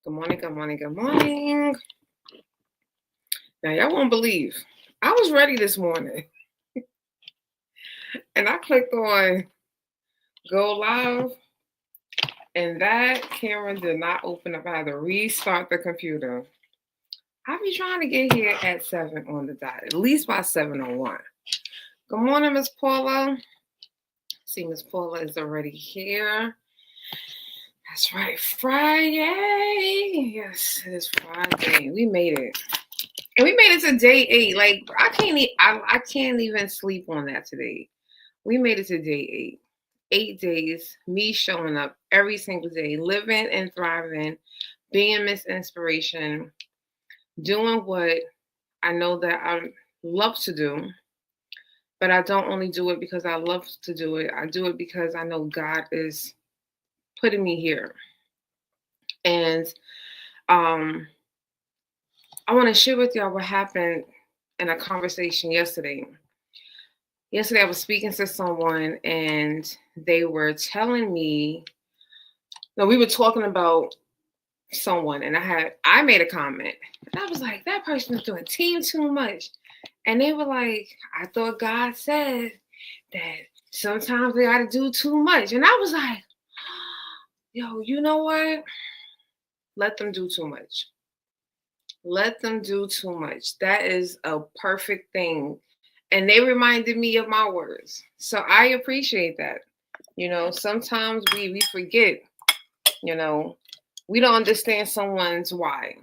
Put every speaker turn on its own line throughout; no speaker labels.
Good morning, good morning, good morning. Now, y'all won't believe. I was ready this morning and I clicked on go live, and that camera did not open up. I had to restart the computer. I be trying to get here at 7 on the dot, at least by 7:01. Good morning, Miss Paula. See, Miss Paula is already here. That's right, Friday. Yes, it is Friday. We made it. And we made it to day 8. Like I can't even sleep on that today. We made it to day 8. 8 days, me showing up every single day, living and thriving, being Miss Inspiration, doing what I know that I love to do, but I don't only do it because I love to do it. I do it because I know God is putting me here. And I want to share with y'all what happened in a conversation yesterday. Yesterday, I was speaking to someone and they were telling me, no, we were talking about someone, and I made a comment, and I was like, that person is doing team too much. And they were like, I thought God said that sometimes they gotta do too much. And I was like, yo, you know what? Let them do too much. Let them do too much. That is a perfect thing. And they reminded me of my words. So I appreciate that. Sometimes we forget, you know, we don't understand someone's why.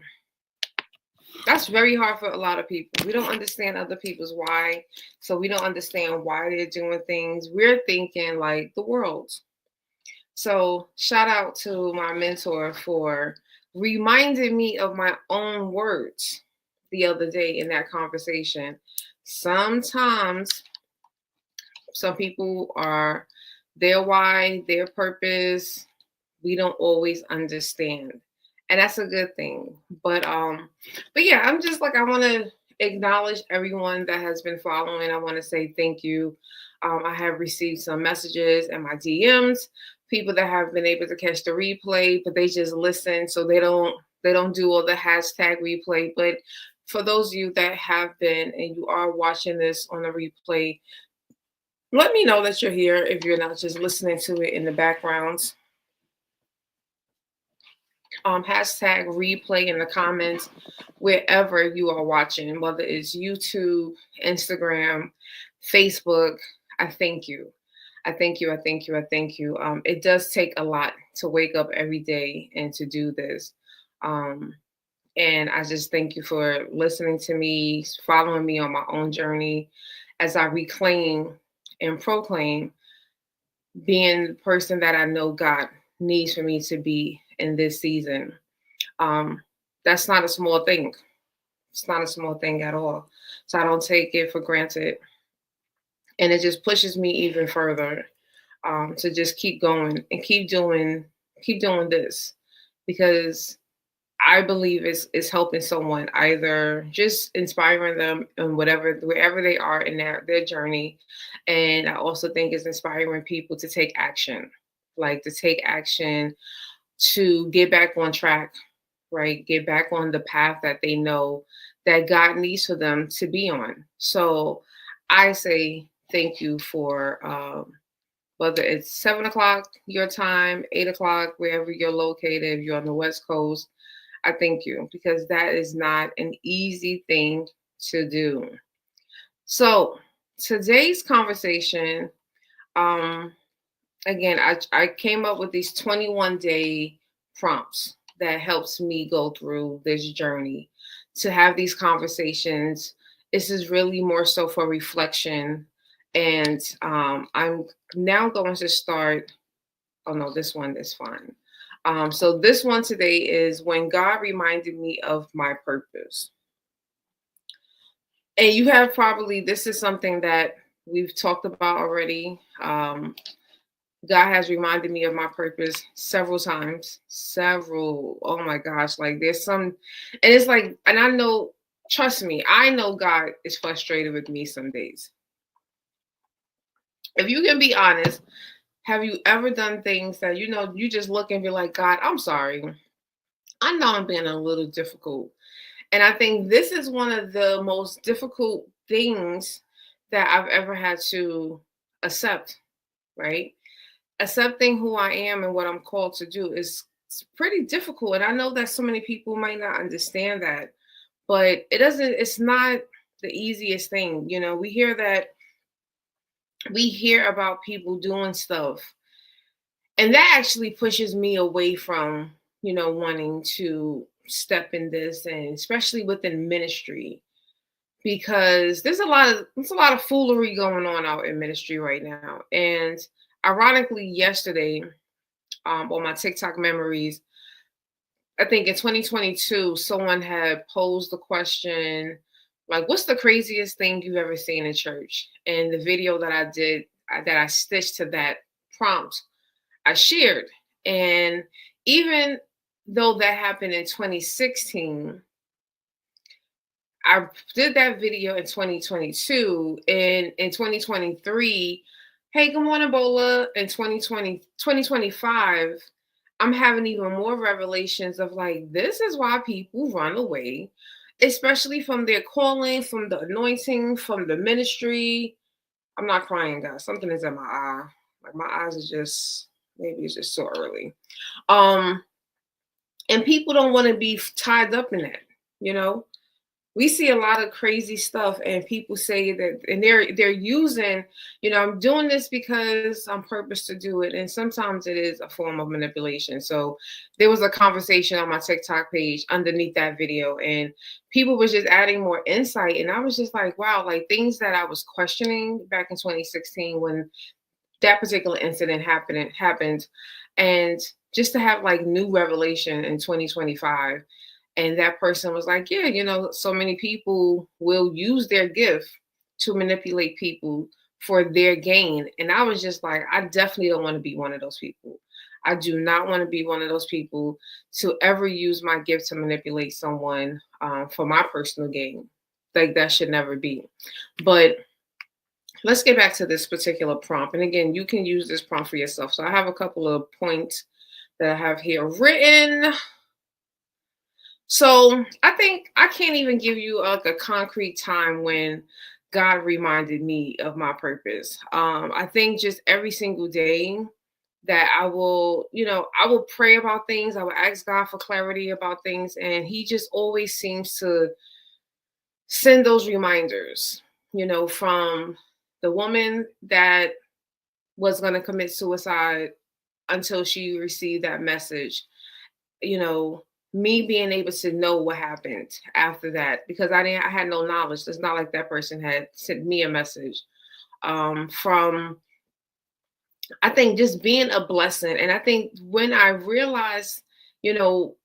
That's very hard for a lot of people. We don't understand other people's why. So we don't understand why they're doing things. We're thinking like the world. So shout out to my mentor for reminding me of my own words the other day in that conversation. Sometimes some people are their why, their purpose, we don't always understand. And that's a good thing. But yeah, I'm just like, I want to acknowledge everyone that has been following. I want to say thank you. I have received some messages and my DMs, people that have been able to catch the replay, but they just listen, so they don't do all the hashtag replay. But for those of you that have been and you are watching this on the replay, let me know that you're here if you're not just listening to it in the background. Hashtag replay in the comments wherever you are watching, whether it's YouTube, Instagram, Facebook. I thank you. I thank you. I thank you. I thank you. It does take a lot to wake up every day and to do this. Um, and I just thank you for listening to me, following me on my own journey as I reclaim and proclaim being the person that I know God needs for me to be in this season. Um, that's not a small thing. It's not a small thing at all. So I don't take it for granted. And it just pushes me even further to just keep going and keep doing this, because I believe it's helping someone, either just inspiring them in wherever they are in their journey. And I also think it's inspiring people to take action, like to take action to get back on track, right? Get back on the path that they know that God needs for them to be on. So I say thank you for whether it's 7 o'clock your time, 8 o'clock, wherever you're located, if you're on the West Coast. I thank you, because that is not an easy thing to do. So today's conversation, um, again, I came up with these 21-day prompts that helps me go through this journey to have these conversations. This is really more so for reflection. And I'm now going to start. Oh, no, this one is fine. So this one today is when God reminded me of my purpose. And you have probably, this is something that we've talked about already. God has reminded me of my purpose several times. Several. Oh my gosh. Like there's some, and it's like, and I know, trust me, I know God is frustrated with me some days. If you can be honest, have you ever done things that, you just look and be like, God, I'm sorry. I know I'm being a little difficult. And I think this is one of the most difficult things that I've ever had to accept, right? Accepting who I am and what I'm called to do is it's pretty difficult. And I know that so many people might not understand that, but it's not the easiest thing. We hear about people doing stuff, and that actually pushes me away from, wanting to step in this, and especially within ministry, because there's a lot of foolery going on out in ministry right now. And ironically, yesterday, on my TikTok memories, I think in 2022, someone had posed the question, like, what's the craziest thing you've ever seen in church? And the video that I did, that I stitched to that prompt, I shared. And even though that happened in 2016, I did that video in 2022. And in 2023, hey, good morning, Bola. In 2025, I'm having even more revelations of like, this is why people run away, especially from their calling, from the anointing, from the ministry. I'm not crying, guys. Something is in my eye. Like my eyes are just, maybe it's just so early. Um, and people don't want to be tied up in that, you know? We see a lot of crazy stuff, and people say that, and they're using, I'm doing this because I'm purpose to do it, and sometimes it is a form of manipulation. So there was a conversation on my TikTok page underneath that video, and people was just adding more insight, and I was just like, wow, like things that I was questioning back in 2016 when that particular incident happened, and just to have like new revelation in 2025. And that person was like, yeah, so many people will use their gift to manipulate people for their gain. And I was just like, I definitely don't want to be one of those people. I do not want to be one of those people to ever use my gift to manipulate someone, for my personal gain. Like that should never be. But let's get back to this particular prompt. And again, you can use this prompt for yourself. So I have a couple of points that I have here written. So I think I can't even give you like a concrete time when God reminded me of my purpose. I think just every single day that I will pray about things. I will ask God for clarity about things. And he just always seems to send those reminders, from the woman that was going to commit suicide until she received that message, me being able to know what happened after that, because I had no knowledge. It's not like that person had sent me a message. From I think just being a blessing. And I think when I realized, you know,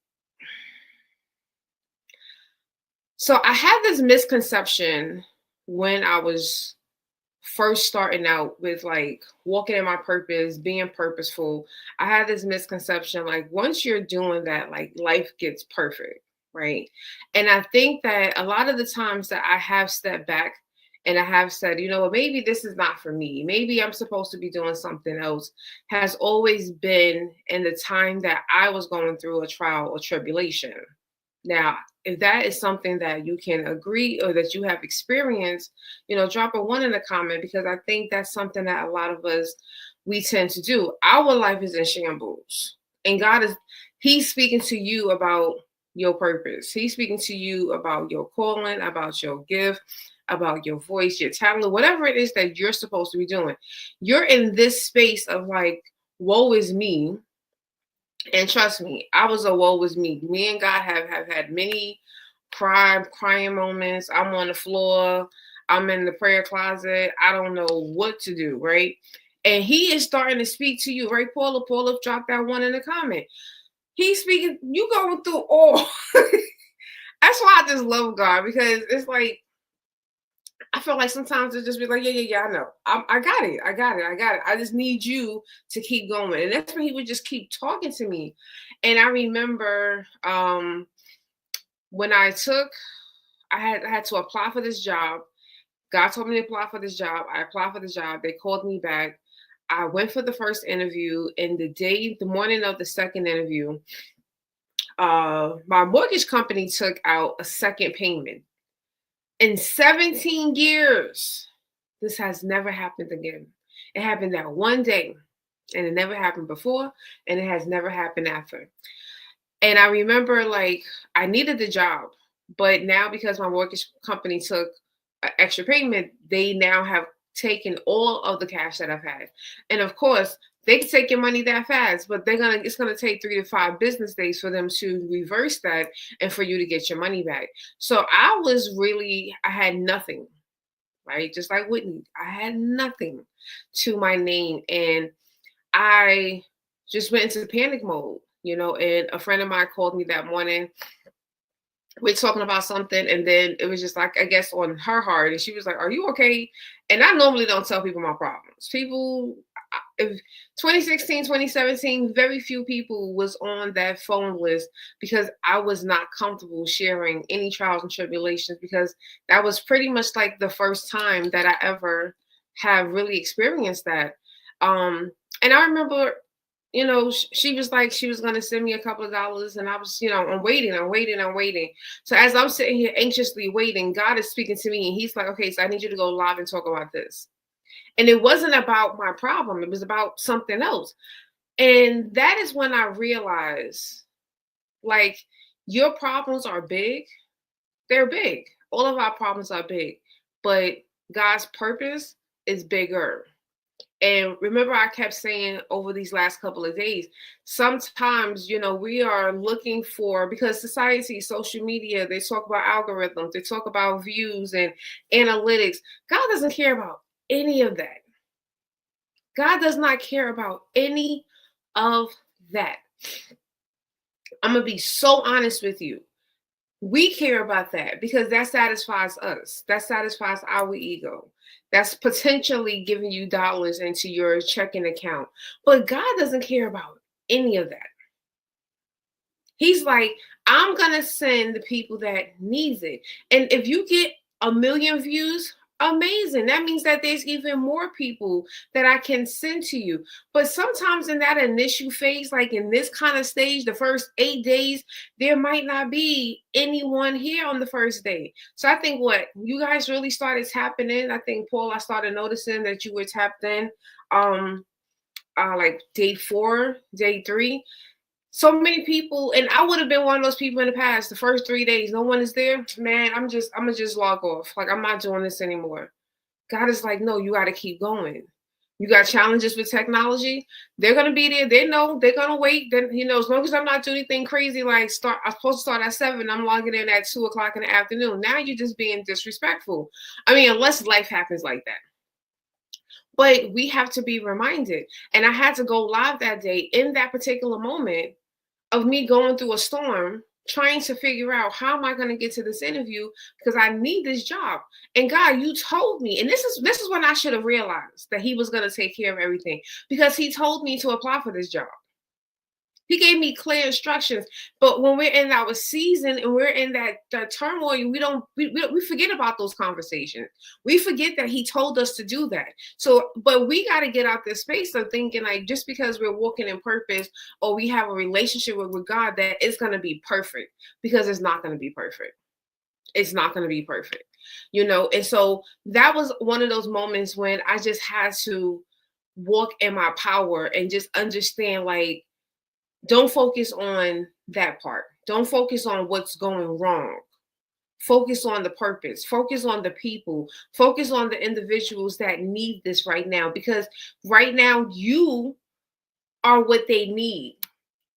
so I had this misconception when I was first starting out with like walking in my purpose, being purposeful. I had this misconception like once you're doing that, like life gets perfect, right? And I think that a lot of the times that I have stepped back and I have said, maybe this is not for me. Maybe I'm supposed to be doing something else, has always been in the time that I was going through a trial or tribulation. Now, if that is something that you can agree or that you have experienced, drop a one in the comment, because I think that's something that a lot of us, we tend to do. Our life is in shambles, and he's speaking to you about your purpose. He's speaking to you about your calling, about your gift, about your voice, your talent, whatever it is that you're supposed to be doing. You're in this space of like, woe is me. And trust me, I was a woe was me. Me and God have had many crying moments. I'm on the floor. I'm in the prayer closet. I don't know what to do, right? And he is starting to speak to you, right, Paula? Paula, drop that one in the comment. He's speaking, you going through all. That's why I just love God, because it's like, I feel like sometimes it just be like, yeah, I know. I got it. I got it. I just need you to keep going. And that's when he would just keep talking to me. And I remember when I had to apply for this job. God told me to apply for this job. I applied for the job. They called me back. I went for the first interview. And the morning of the second interview, My mortgage company took out a second payment in 17 years. This has never happened again. It happened that one day, and it never happened before, and it has never happened after. And I remember, like, I needed the job, but now because my mortgage company took an extra payment, they now have taken all of the cash that I've had. And of course, they can take your money that fast, but it's gonna take 3 to 5 business days for them to reverse that and for you to get your money back. So I had nothing, right? Just like Whitney, I had nothing to my name, and I just went into panic mode, and a friend of mine called me that morning. We're talking about something, and then it was just like, I guess, on her heart, and she was like, "Are you okay?" And I normally don't tell people my problems. If 2016, 2017, very few people was on that phone list because I was not comfortable sharing any trials and tribulations, because that was pretty much like the first time that I ever have really experienced that. And I remember, she was like, she was going to send me a couple of dollars, and I was, I'm waiting. So as I'm sitting here anxiously waiting, God is speaking to me, and he's like, okay, so I need you to go live and talk about this. And it wasn't about my problem. It was about something else. And that is when I realized, like, your problems are big. They're big. All of our problems are big, but God's purpose is bigger. And remember, I kept saying over these last couple of days, sometimes, we are looking for, because society, social media, they talk about algorithms, they talk about views and analytics. God doesn't care about any of that. God does not care about any of that. I'm going to be so honest with you. We care about that because that satisfies us. That satisfies our ego. That's potentially giving you dollars into your checking account. But God doesn't care about any of that. He's like, I'm going to send the people that needs it. And if you get 1 million views, amazing. That means that there's even more people that I can send to you. But sometimes in that initial phase, like in this kind of stage, the first 8 days, there might not be anyone here on the first day. So I think what you guys really started tapping in, I think, Paul, I started noticing that you were tapped in like day 4, day 3. So many people, and I would have been one of those people in the past. The first 3 days, no one is there. Man, I'm gonna just log off. Like, I'm not doing this anymore. God is like, no, you got to keep going. You got challenges with technology. They're gonna be there. They know they're gonna wait. Then, as long as I'm not doing anything crazy, like I'm supposed to start at 7, I'm logging in at 2 o'clock in the afternoon. Now you're just being disrespectful. I mean, unless life happens like that. But we have to be reminded. And I had to go live that day in that particular moment of me going through a storm, trying to figure out how am I going to get to this interview because I need this job. And God, you told me, and this is when I should have realized that he was going to take care of everything, because he told me to apply for this job. He gave me clear instructions. But when we're in our season and we're in that turmoil, we forget about those conversations. We forget that he told us to do that. So, but we got to get out this space of thinking, like, just because we're walking in purpose or we have a relationship with God, that it's going to be perfect, because it's not going to be perfect. It's not going to be perfect, And so that was one of those moments when I just had to walk in my power and just understand, like, don't focus on that part. Don't focus on what's going wrong. Focus on the purpose. Focus on the people. Focus on the individuals that need this right now, because right now you are what they need.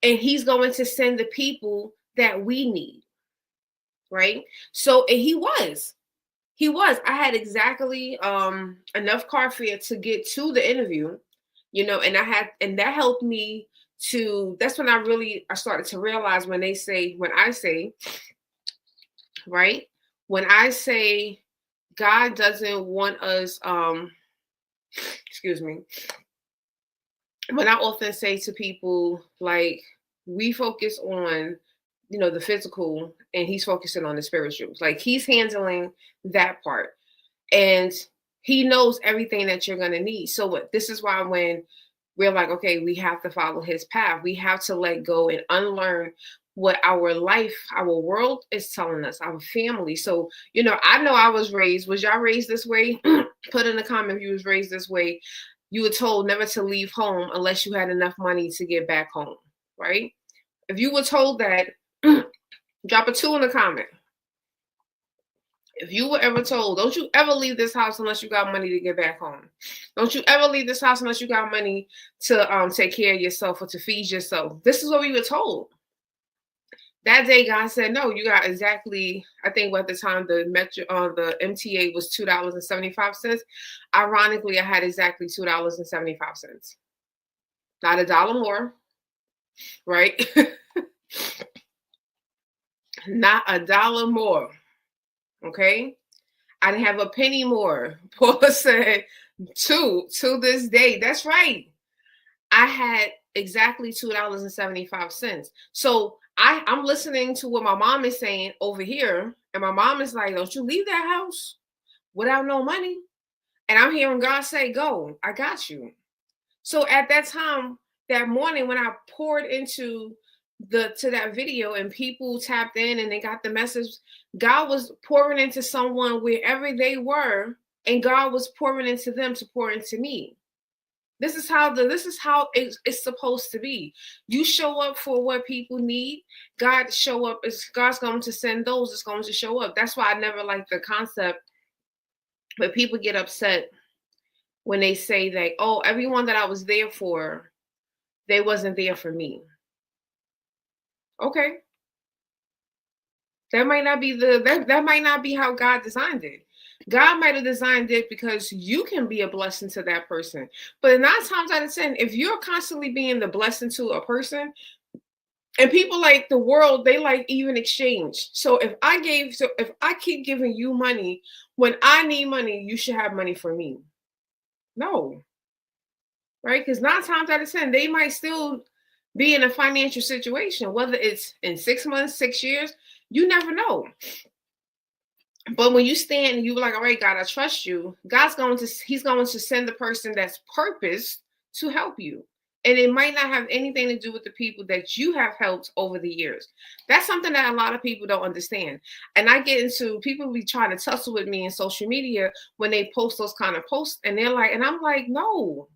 And he's going to send the people that we need. Right? So, and he was. I had exactly enough car fare to get to the interview, and that helped me that's when I started to realize when I say, right? When I say God doesn't want us, excuse me. When I often say to people, like, we focus on, the physical, and he's focusing on the spiritual. Like, he's handling that part. And he knows everything that you're going to need. So this is why when we're like, okay, we have to follow his path. We have to let go and unlearn what our life, our world is telling us, our family. So, I know I was raised. Was y'all raised this way? Put in the comment if you was raised this way. You were told never to leave home unless you had enough money to get back home, right? If you were told that, drop a 2 in the comment. If you were ever told, don't you ever leave this house unless you got money to get back home. Don't you ever leave this house unless you got money to take care of yourself or to feed yourself. This is what we were told. That day, God said, no, you got exactly, I think at the time the MTA was $2.75. Ironically, I had exactly $2.75. Not $1 more, right? Not $1 more. Okay. I didn't have a penny more. Paul said, to this day. That's right. I had exactly $2.75. So I'm listening to what my mom is saying over here. And my mom is like, don't you leave that house without no money. And I'm hearing God say, go, I got you. So at that time, that morning when I poured into that video and people tapped in and they got the message, God was pouring into someone wherever they were, and God was pouring into them to pour into me. This is how it's supposed to be. You show up for what people need. God's going to send those that's going to show up. That's why I never liked the concept, but people get upset when they say that, oh, everyone that I was there for, they wasn't there for me. Okay. That might not be that might not be how God designed it. God might have designed it because you can be a blessing to that person. But 9 times out of 10, if you're constantly being the blessing to a person, and people like the world, they like even exchange. So if I keep giving you money, when I need money, you should have money for me. No. Right? Because 9 times out of 10, they might still be in a financial situation, whether it's in 6 months, 6 years, you never know. But when you stand and you're like, all right, God, I trust you, he's going to send the person that's purposed to help you. And it might not have anything to do with the people that you have helped over the years. That's something that a lot of people don't understand. And I get into people be trying to tussle with me in social media when they post those kind of posts. And they're like, and I'm like, no,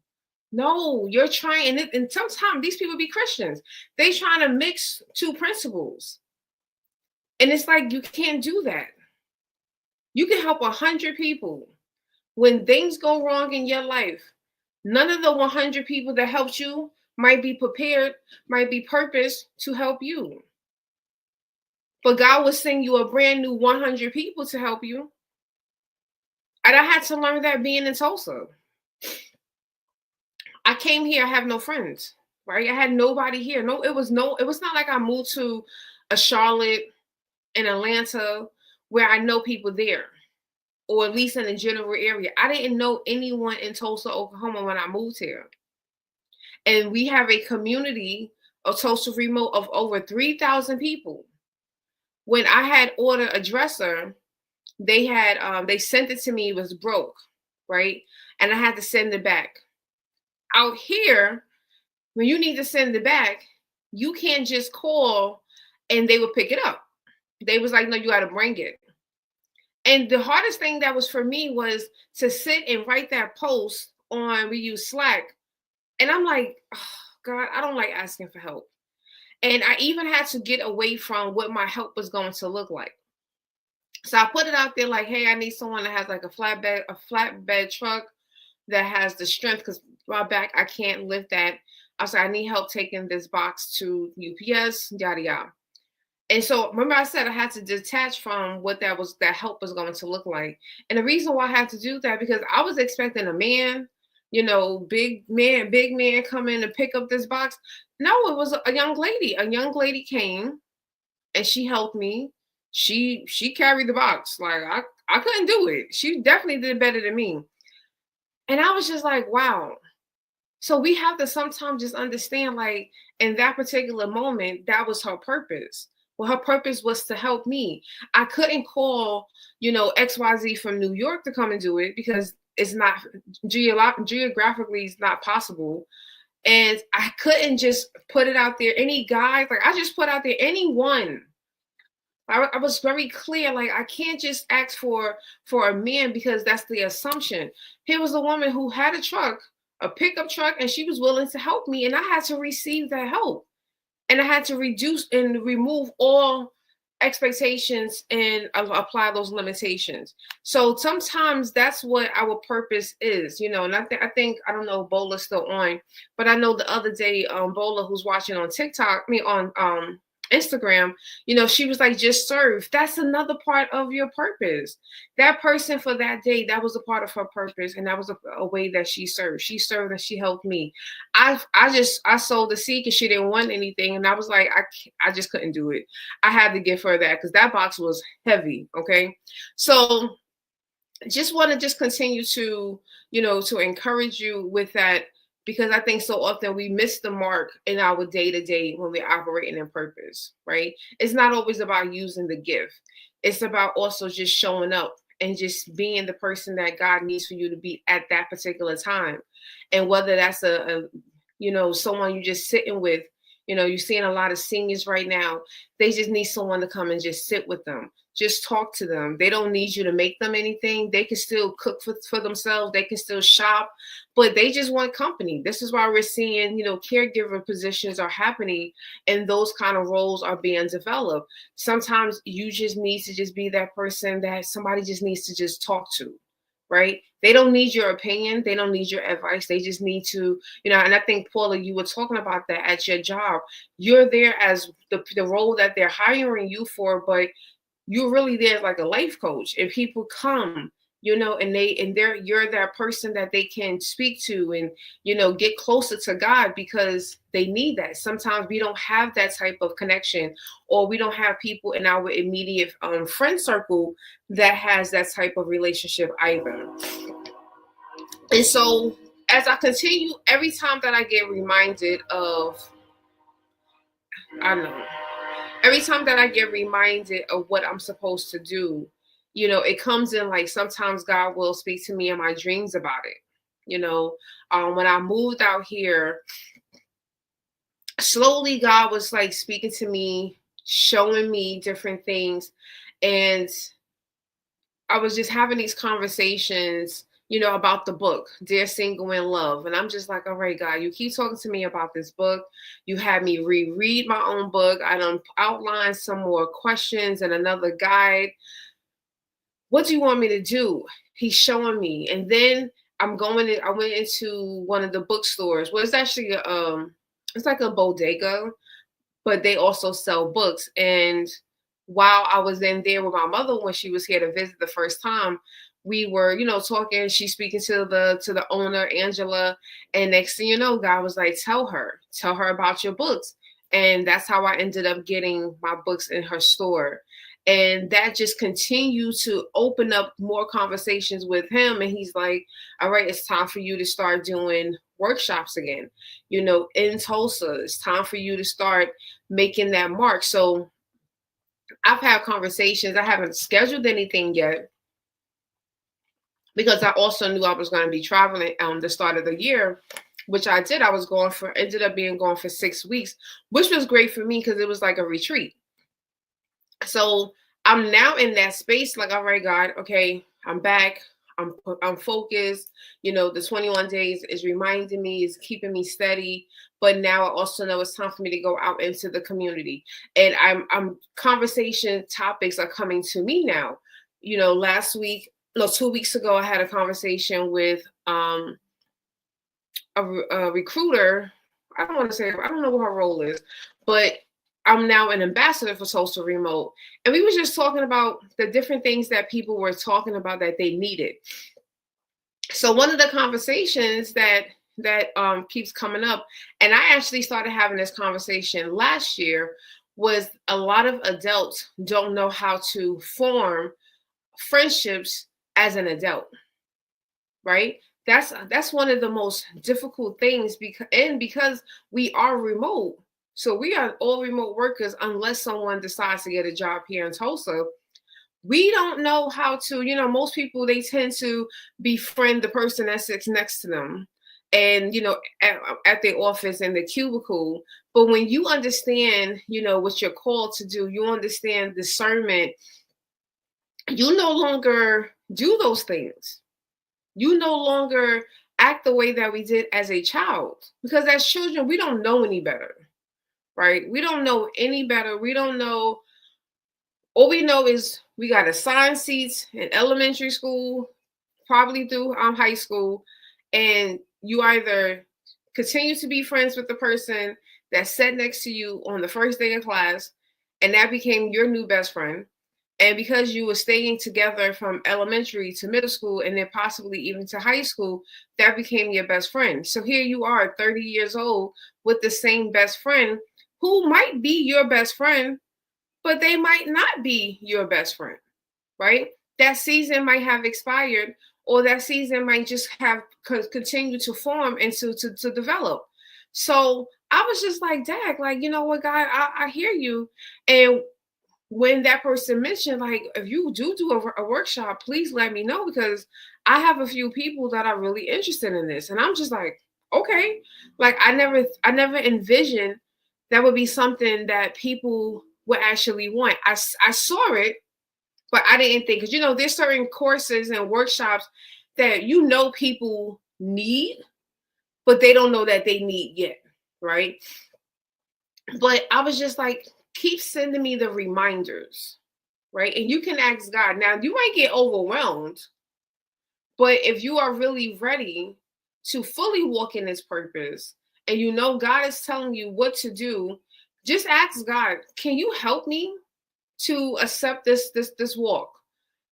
you're trying. And sometimes these people be Christians. They trying to mix 2 principles. And it's like, you can't do that. You can help 100 people. When things go wrong in your life, none of the 100 people that helped you might be prepared, might be purposed to help you. But God will send you a brand new 100 people to help you. And I had to learn that being in Tulsa. I came here, I have no friends, right? I had nobody here. It was not like I moved to a Charlotte in Atlanta where I know people there, or at least in the general area. I didn't know anyone in Tulsa, Oklahoma when I moved here. And we have a community of Tulsa Remote of over 3,000 people. When I had ordered a dresser, they sent it to me, it was broke, right? And I had to send it back. Out here, when you need to send it back, you can't just call and they would pick it up. They was like, no, you got to bring it. And the hardest thing that was for me was to sit and write that post we use Slack. And I'm like, oh, God, I don't like asking for help. And I even had to get away from what my help was going to look like. So I put it out there like, hey, I need someone that has like a flatbed truck that has the strength, because my back, I can't lift that. I was like, I need help taking this box to UPS, yada, yada. And so remember I said I had to detach from what that help was going to look like. And the reason why I had to do that, because I was expecting a man, big man come in to pick up this box. No, it was a young lady. A young lady came and she helped me. She carried the box. Like I couldn't do it. She definitely did better than me. And I was just like, wow. So we have to sometimes just understand, like, in that particular moment, that was her purpose. Well, her purpose was to help me. I couldn't call, XYZ from New York to come and do it because it's not geographically, it's not possible. And I couldn't just put it out there. Any guys, like I just put out there anyone. I was very clear, like I can't just ask for a man because that's the assumption. Here was a woman who had a truck, a pickup truck, and she was willing to help me, and I had to receive that help, and I had to reduce and remove all expectations and apply those limitations. So sometimes that's what our purpose is, you know. And I think I don't know if Bola's still on, but I know the other day, Bola, who's watching on TikTok, me on Instagram, you know, she was like, just serve. That's another part of your purpose. That person for that day, that was a part of her purpose, and that was a way that she served. She served and she helped me. I sold the seed because she didn't want anything, and I was like, I just couldn't do it. I had to give her that because that box was heavy. Okay, so just want to just continue to, you know, to encourage you with that, because I think so often we miss the mark in our day to day when we're operating in purpose, right? It's not always about using the gift. It's about also just showing up and just being the person that God needs for you to be at that particular time. And whether that's a you know, someone you just sitting with, you know, you're seeing a lot of seniors right now. They just need someone to come and just sit with them, just talk to them. They don't need you to make them anything. They can still cook for themselves. They can still shop, but they just want company. This is why we're seeing, you know, caregiver positions are happening and those kind of roles are being developed. Sometimes you just need to just be that person that somebody just needs to just talk to, right? They don't need your opinion. They don't need your advice. They just need to, you know, and I think, Paula, you were talking about that at your job. You're there as the role that they're hiring you for, but you're really there like a life coach. And people come, you know, you're that person that they can speak to and, you know, get closer to God because they need that. Sometimes we don't have that type of connection, or we don't have people in our immediate friend circle that has that type of relationship either. And so as I continue, every time that I get reminded of, I don't know, every time that I get reminded of what I'm supposed to do, you know, it comes in like sometimes God will speak to me in my dreams about it. You know, when I moved out here, slowly God was like speaking to me, showing me different things. And I was just having these conversations, you know, about the book, Dear Single in Love. And I'm just like, all right, God, you keep talking to me about this book. You had me reread my own book. I done outlined some more questions and another guide. What do you want me to do? He's showing me. And then I went into one of the bookstores. Well, it's actually it's like a bodega, but they also sell books. And while I was in there with my mother when she was here to visit the first time, we were, you know, talking. She's speaking to the owner, Angela, and next thing you know, God was like, tell her about your books. And that's how I ended up getting my books in her store. And that just continued to open up more conversations with him. And he's like, all right, it's time for you to start doing workshops again, you know, in Tulsa. It's time for you to start making that mark. So I've had conversations. I haven't scheduled anything yet because I also knew I was going to be traveling the start of the year, which I did. I was ended up being gone for 6 weeks, which was great for me because it was like a retreat. So I'm now in that space, like, all right, God, okay, I'm back. I'm focused. You know, the 21 days is reminding me, is keeping me steady. But now I also know it's time for me to go out into the community. And I'm conversation topics are coming to me now. You know, 2 weeks ago, I had a conversation with a recruiter. I don't know what her role is, but I'm now an ambassador for Social Remote. And we were just talking about the different things that people were talking about that they needed. So one of the conversations that keeps coming up, and I actually started having this conversation last year, was a lot of adults don't know how to form friendships as an adult, right? That's one of the most difficult things because we are remote. So we are all remote workers unless someone decides to get a job here in Tulsa. We don't know how to, you know, most people, they tend to befriend the person that sits next to them. and at the office and the cubicle. But when you understand, what you're called to do, you understand discernment, you no longer do those things. You no longer act the way that we did as a child, because as children we don't know any better, right? We don't know any better. We don't know. All we know is we got assigned seats in elementary school, probably through high school, and you either continue to be friends with the person that sat next to you on the first day of class, and that became your new best friend. And because you were staying together from elementary to middle school and then possibly even to high school, that became your best friend. So here you are, 30 years old, with the same best friend who might be your best friend, but they might not be your best friend, right? That season might have expired, or that season might just have continued to form and to develop. So I was just like, Dad, like, you know what, God, I hear you. And when that person mentioned, like, if you do a workshop, please let me know, because I have a few people that are really interested in this. And I'm just like, okay. Like, I never envisioned that would be something that people would actually want. I saw it, but I didn't think, because there's certain courses and workshops that people need, but they don't know that they need yet, right? But I was just like, keep sending me the reminders, right? And you can ask God. Now, you might get overwhelmed, but if you are really ready to fully walk in His purpose, and God is telling you what to do, just ask God, can you help me to accept this walk?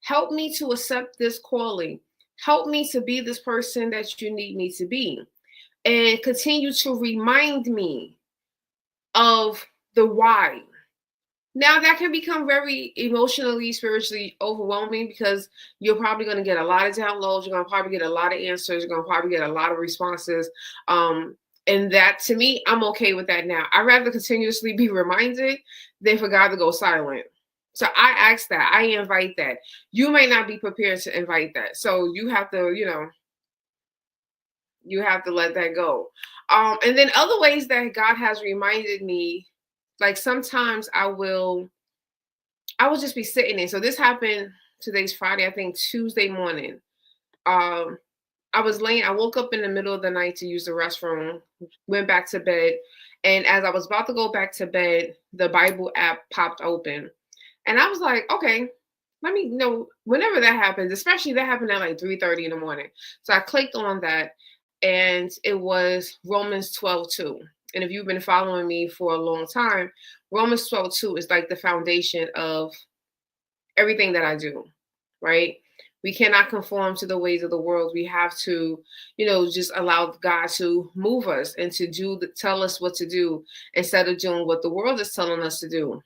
Help me to accept this calling. Help me to be this person that you need me to be. And continue to remind me of the why. Now that can become very emotionally, spiritually overwhelming, because you're probably going to get a lot of downloads. You're going to probably get a lot of answers. You're going to probably get a lot of responses. And that, to me, I'm okay with that now. I'd rather continuously be reminded than for God to go silent. So I ask that. I invite that. You may not be prepared to invite that. So you have to, you have to let that go. And then other ways that God has reminded me, like sometimes I will just be sitting there. So this happened, today's Friday, I think Tuesday morning. I woke up in the middle of the night to use the restroom, went back to bed. And as I was about to go back to bed, the Bible app popped open. And I was like, okay, let me know whenever that happens, especially that happened at like 3:30 in the morning. So I clicked on that, and it was Romans 12:2. And if you've been following me for a long time, Romans 12:2 is like the foundation of everything that I do, right? We cannot conform to the ways of the world. We have to, just allow God to move us and to tell us what to do, instead of doing what the world is telling us to do.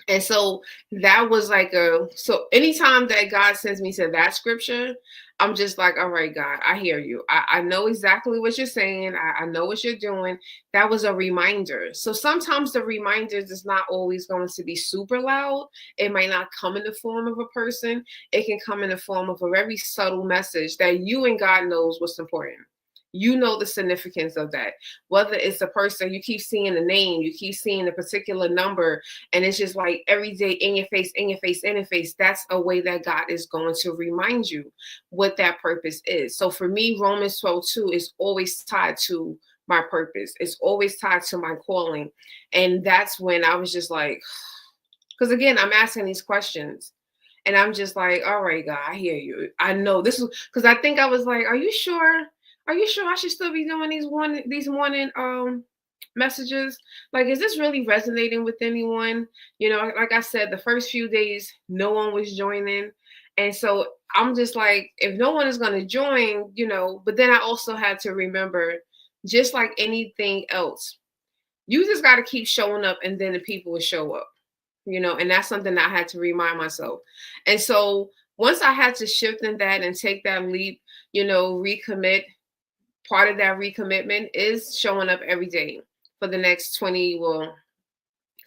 And so that was like so anytime that God sends me to that scripture, I'm just like, all right, God, I hear you. I know exactly what you're saying. I know what you're doing. That was a reminder. So sometimes the reminders is not always going to be super loud. It might not come in the form of a person. It can come in the form of a very subtle message that you and God knows what's important. You know the significance of that. Whether it's a person, you keep seeing the name, you keep seeing a particular number, and it's just like every day in your face, in your face, in your face. That's a way that God is going to remind you what that purpose is. So for me, Romans 12:2 is always tied to my purpose. It's always tied to my calling. And that's when I was just like, because again, I'm asking these questions. And I'm just like, all right, God, I hear you. I know this is because I think I was like, are you sure? Are you sure I should still be doing these morning messages? Like, is this really resonating with anyone? Like I said, the first few days, no one was joining. And so I'm just like, if no one is going to join, but then I also had to remember, just like anything else, you just got to keep showing up, and then the people will show up. And that's something I had to remind myself. And so once I had to shift in that and take that leap, recommit, part of that recommitment is showing up every day for the next for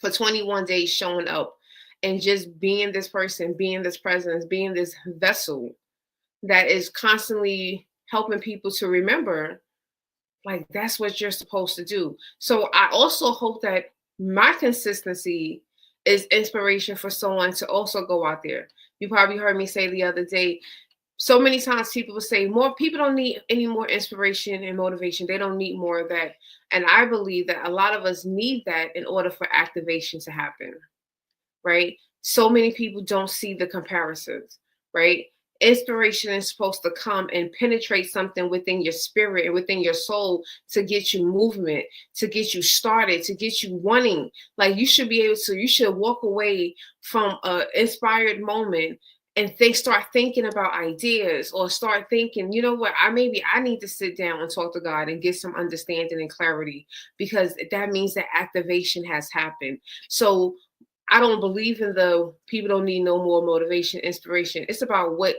21 days, showing up and just being this person, being this presence, being this vessel that is constantly helping people to remember Like that's what you're supposed to do. So I also hope that my consistency is inspiration for someone to also go out there. You probably heard me say the other day, so many times people will say more people don't need any more inspiration and motivation. They don't need more of that. And I believe that a lot of us need that in order for activation to happen, right? So many people don't see the comparisons, right? Inspiration is supposed to come and penetrate something within your spirit and within your soul to get you movement, to get you started, to get you wanting. Like you should be able to, you should walk away from an inspired moment and start thinking about ideas, or start thinking, you know what, I need to sit down and talk to God and get some understanding and clarity, because that means that activation has happened. So I don't believe in the people don't need no more motivation, inspiration. It's about what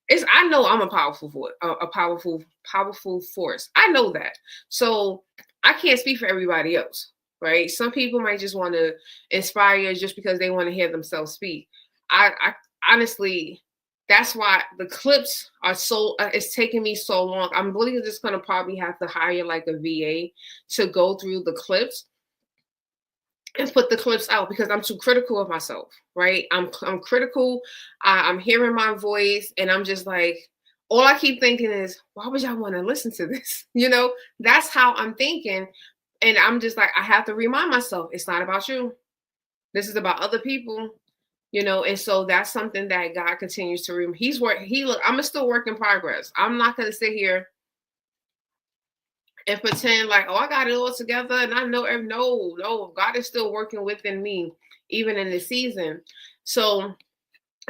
it's. I know I'm a powerful voice, a powerful force. I know that. So I can't speak for everybody else, right? Some people might just want to inspire you just because they want to hear themselves speak. I honestly, that's why the clips are so. It's taking me so long. I'm really just gonna probably have to hire like a VA to go through the clips and put the clips out, because I'm too critical of myself, right? I'm critical. I'm hearing my voice and I'm just like, all I keep thinking is, why would y'all want to listen to this? You know, that's how I'm thinking. And I'm just like, I have to remind myself, it's not about you. This is about other people, you know. And so that's something that God continues to remember. I'm a still work in progress. I'm not going to sit here and pretend like, oh, I got it all together and I know. No, God is still working within me, even in this season. So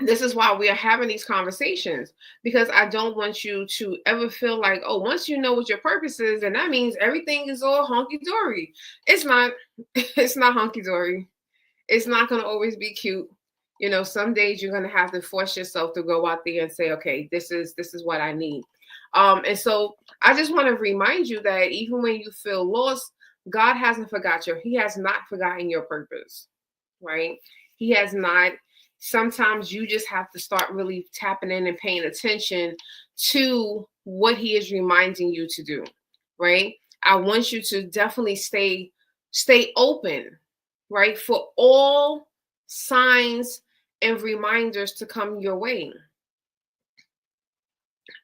this is why we are having these conversations, because I don't want you to ever feel like, oh, once you know what your purpose is, and that means everything is all hunky dory. It's not. It's not hunky dory. It's not going to always be cute. You know, some days you're going to have to force yourself to go out there and say, okay, this is what I need. And so I just want to remind you that even when you feel lost, God hasn't forgot you. He has not forgotten your purpose, right? He has not. Sometimes you just have to start really tapping in and paying attention to what he is reminding you to do, right? I want you to definitely stay open, right, for all signs and reminders to come your way.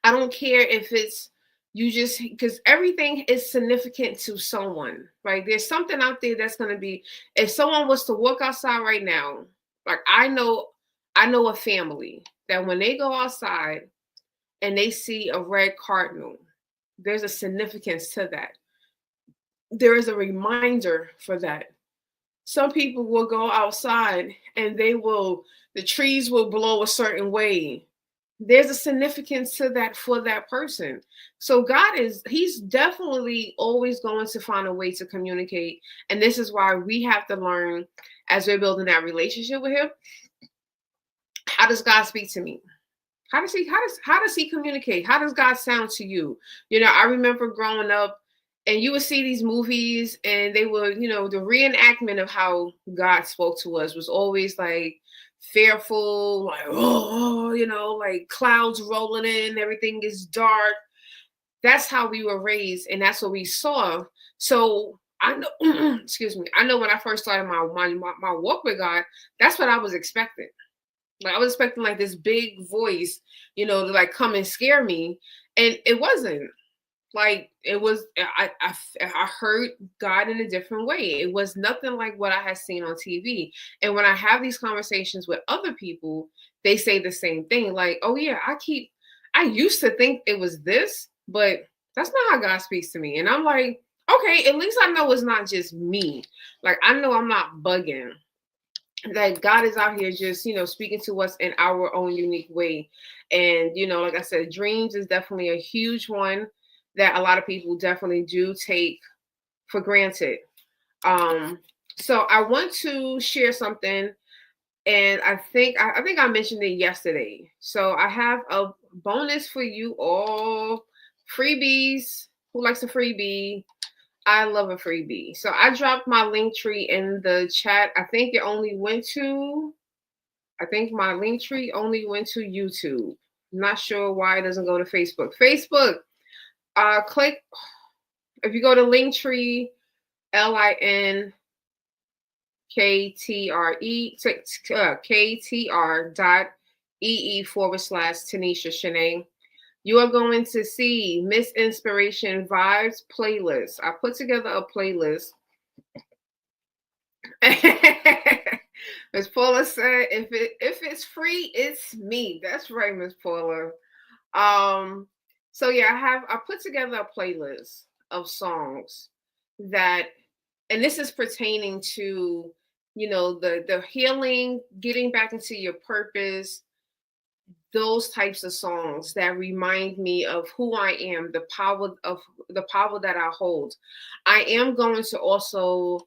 I don't care if it's you just, because everything is significant to someone, right? There's something out there that's going to be, if someone was to walk outside right now, like I know a family that when they go outside and they see a red cardinal, there's a significance to that. There is a reminder for that. Some people will go outside and the trees will blow a certain way. There's a significance to that for that person. So he's definitely always going to find a way to communicate. And this is why we have to learn, as we're building that relationship with him, how does God speak to me? How does he communicate? How does God sound to you? You know, I remember growing up and you would see these movies and they were, the reenactment of how God spoke to us was always like fearful, like, oh, like clouds rolling in, everything is dark. That's how we were raised and that's what we saw. So I know, excuse me, I know when I first started my walk with God, that's what I was expecting. Like I was expecting like this big voice, to like come and scare me, and it wasn't. Like it was, I heard God in a different way. It was nothing like what I had seen on TV. And when I have these conversations with other people, they say the same thing. Like, oh yeah, I used to think it was this, but that's not how God speaks to me. And I'm like, okay, at least I know it's not just me. Like I know I'm not bugging, that God is out here just, speaking to us in our own unique way. And, like I said, dreams is definitely a huge one that a lot of people definitely do take for granted. Um, so I want to share something, and I think I mentioned it yesterday. So I have a bonus for you all. Freebies. Who likes a freebie? I love a freebie. So I dropped my link tree in the chat. I think my link tree only went to YouTube. I'm not sure why it doesn't go to Facebook. Facebook, click. If you go to Linktree, linktr.ee/Tanisha Shanae, you are going to see Miss Inspiration Vibes playlist. I put together a playlist. Miss Paula said, if it's free, it's me. That's right, Miss Paula. So yeah, I put together a playlist of songs that, and this is pertaining to, the healing, getting back into your purpose, those types of songs that remind me of who I am, the power that I hold. I am going to also,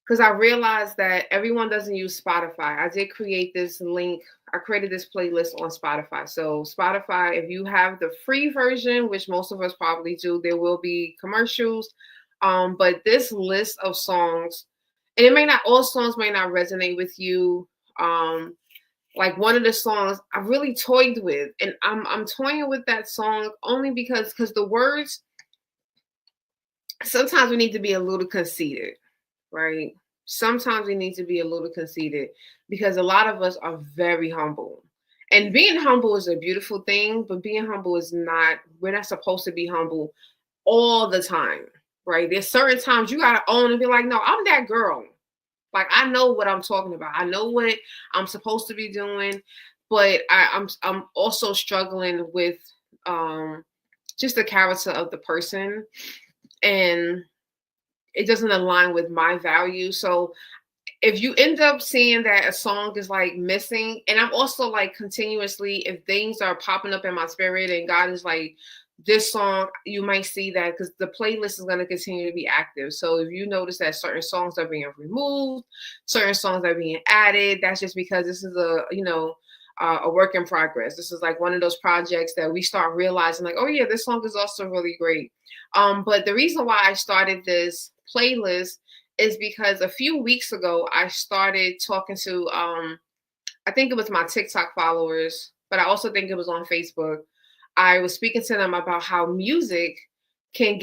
because I realized that everyone doesn't use Spotify. I did create this link. I created this playlist on Spotify. So Spotify, if you have the free version, which most of us probably do, there will be commercials. But this list of songs, and all songs may not resonate with you. Like one of the songs I really toyed with, and I'm toying with that song only because the words, sometimes we need to be a little conceited, right? Sometimes we need to be a little conceited because a lot of us are very humble. And being humble is a beautiful thing, but being humble is not, we're not supposed to be humble all the time, right? There's certain times you got to own and be like, no, I'm that girl. Like, I know what I'm talking about. I know what I'm supposed to be doing, but I'm also struggling with just the character of the person, and it doesn't align with my values. So if you end up seeing that a song is like missing, and I'm also like continuously, if things are popping up in my spirit and God is like, this song, you might see that because the playlist is going to continue to be active. So if you notice that certain songs are being removed, certain songs are being added, that's just because this is a work in progress. This is like one of those projects that we start realizing like, oh yeah, this song is also really great. But the reason why I started this playlist is because a few weeks ago I started talking to I think it was my TikTok followers, but I also think it was on Facebook. I was speaking to them about how music can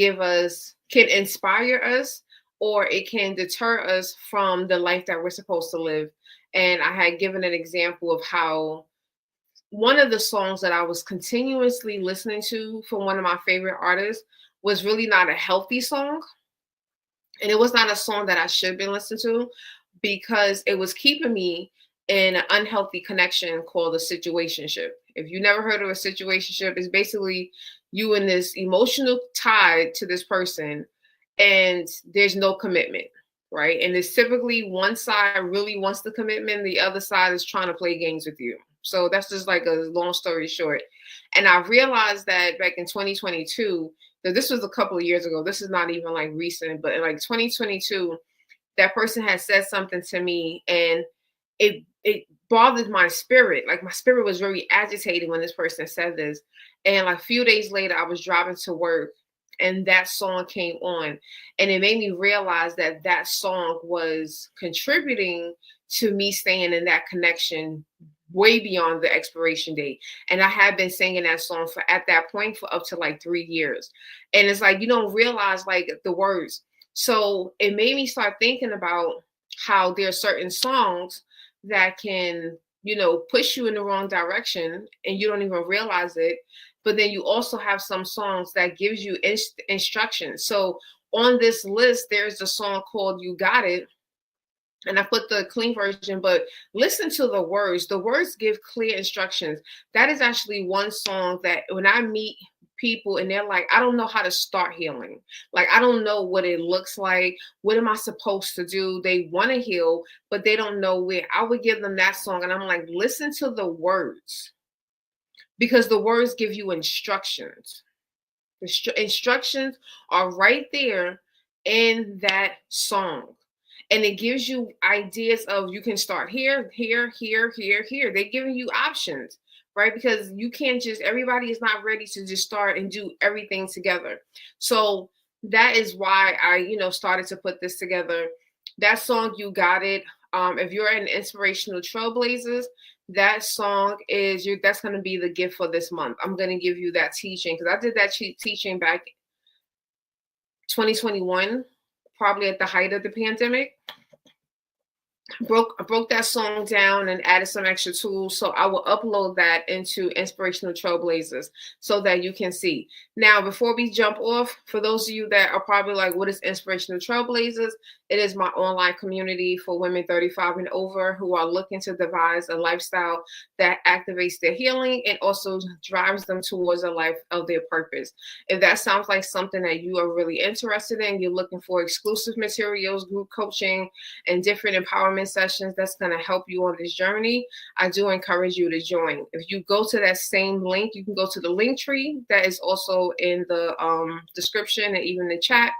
inspire us, or it can deter us from the life that we're supposed to live. And I had given an example of how one of the songs that I was continuously listening to from one of my favorite artists was really not a healthy song. And it was not a song that I should have been listening to because it was keeping me in an unhealthy connection called a situationship. If you never heard of a situationship, it's basically you in this emotional tie to this person and there's no commitment, right? And it's typically one side really wants the commitment, the other side is trying to play games with you. So that's just like a long story short. And I realized that back in 2022, that this was a couple of years ago. This is not even like recent, but in like 2022, that person had said something to me and it bothered my spirit. Like my spirit was very agitated when this person said this. And like a few days later, I was driving to work and that song came on, and it made me realize that that song was contributing to me staying in that connection way beyond the expiration date. And I had been singing that song for at that point for up to like 3 years. And it's like you don't realize like the words. So it made me start thinking about how there are certain songs that can, push you in the wrong direction and you don't even realize it. But then you also have some songs that gives you instructions. So on this list, there's a song called You Got It. And I put the clean version, but listen to the words. The words give clear instructions. That is actually one song that when I meet people and they're like, I don't know how to start healing. Like, I don't know what it looks like. What am I supposed to do? They want to heal, but they don't know where. I would give them that song and I'm like, listen to the words because the words give you instructions. The instructions are right there in that song. And it gives you ideas of you can start here, here, here, here, here. They're giving you options, right? Because you can't just, everybody is not ready to just start and do everything together. So that is why I, started to put this together. That song, You Got It. If you're an inspirational trailblazers, that song is that's going to be the gift for this month. I'm going to give you that teaching because I did that teaching back 2021, probably at the height of the pandemic. Broke that song down and added some extra tools. So I will upload that into Inspirational Trailblazers so that you can see. Now, before we jump off, for those of you that are probably like, what is Inspirational Trailblazers? It is my online community for women 35 and over who are looking to devise a lifestyle that activates their healing and also drives them towards a life of their purpose. If that sounds like something that you are really interested in, you're looking for exclusive materials, group coaching, and different empowerment sessions that's going to help you on this journey, I do encourage you to join. If you go to that same link, you can go to the link tree that is also in the description and even the chat.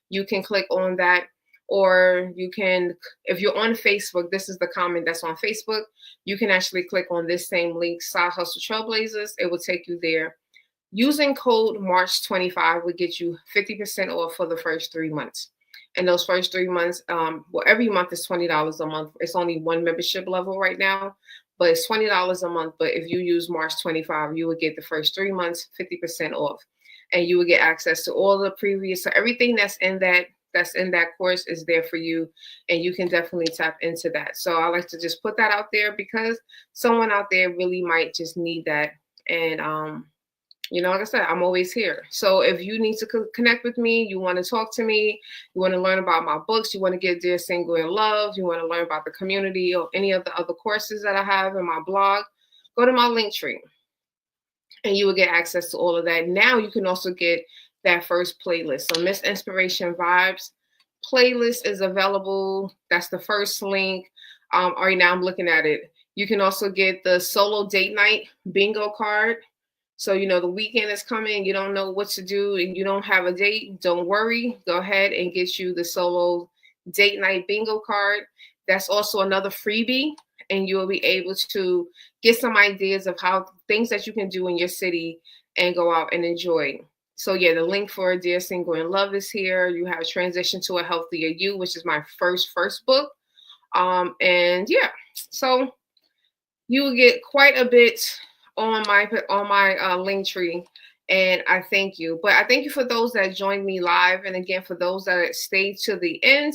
You can click on that, or you can, if you're on Facebook, this is the comment that's on Facebook, you can actually click on this same link, Side Hustle Trailblazers. It will take you there. Using code March25 would get you 50% off for the first 3 months. And those first 3 months, well, every month is $20 a month. It's only one membership level right now, but it's $20 a month. But if you use March25, you would get the first 3 months 50% off, and you would get access to all the previous. So everything that's in that course is there for you, and you can definitely tap into that. So I like to just put that out there because someone out there really might just need that. And like I said, I'm always here. So if you need to connect with me, you want to talk to me, you want to learn about my books, you want to get Dear Single in Love, you want to learn about the community or any of the other courses that I have in my blog, go to my link tree and you will get access to all of that. Now you can also get that first playlist. So Miss Inspiration Vibes playlist is available. That's the first link. All right, now I'm looking at it. You can also get the solo date night bingo card. So, the weekend is coming, you don't know what to do, and you don't have a date, don't worry. Go ahead and get you the solo date night bingo card. That's also another freebie, and you'll be able to get some ideas of how things that you can do in your city and go out and enjoy. So, yeah, the link for Dear Single in Love is here. You have Transition to a Healthier You, which is my first book. And yeah, so you will get quite a bit on my link tree, and I thank you. But I thank you for those that joined me live, and again for those that stayed to the end.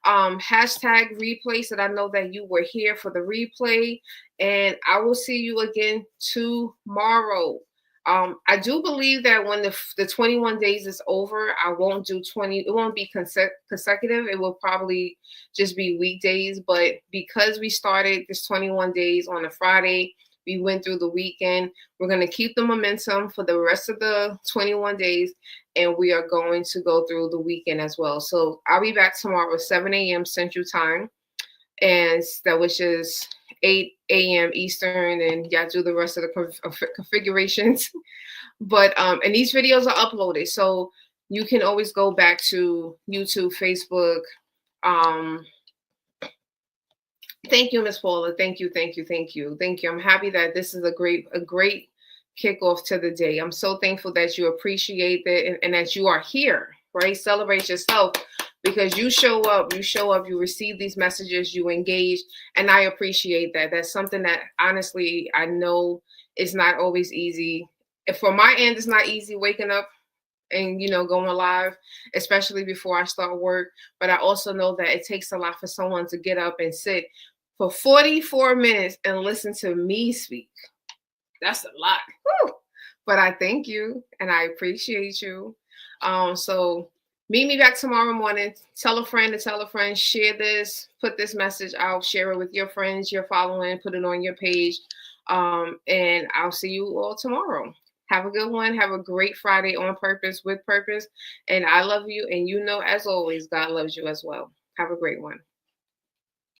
Hashtag replay, so that I know that you were here for the replay, and I will see you again tomorrow. I do believe that when the 21 days is over, I won't do 20. It won't be consecutive. It will probably just be weekdays. But because we started this 21 days on a Friday, we went through the weekend. We're going to keep the momentum for the rest of the 21 days, and we are going to go through the weekend as well. So I'll be back tomorrow at 7 a.m. Central Time, and that which is 8 a.m. Eastern, and y'all do the rest of the configurations. But and these videos are uploaded, so you can always go back to YouTube, Facebook. Thank you, Miss Paula. Thank you. I'm happy that this is a great kickoff to the day. I'm so thankful that you appreciate it and that you are here, right? Celebrate yourself because you show up, you receive these messages, you engage, and I appreciate that. That's something that honestly I know is not always easy. For my end, it's not easy waking up and going live, especially before I start work. But I also know that it takes a lot for someone to get up and sit for 44 minutes and listen to me speak. That's a lot. Woo! But I thank you and I appreciate you. So meet me back tomorrow morning. Tell a friend to tell a friend. Share this. Put this message out. Share it with your friends you're following. Put it on your page. And I'll see you all tomorrow. Have a good one. Have a great Friday on purpose, with purpose. And I love you. And as always, God loves you as well. Have a great one.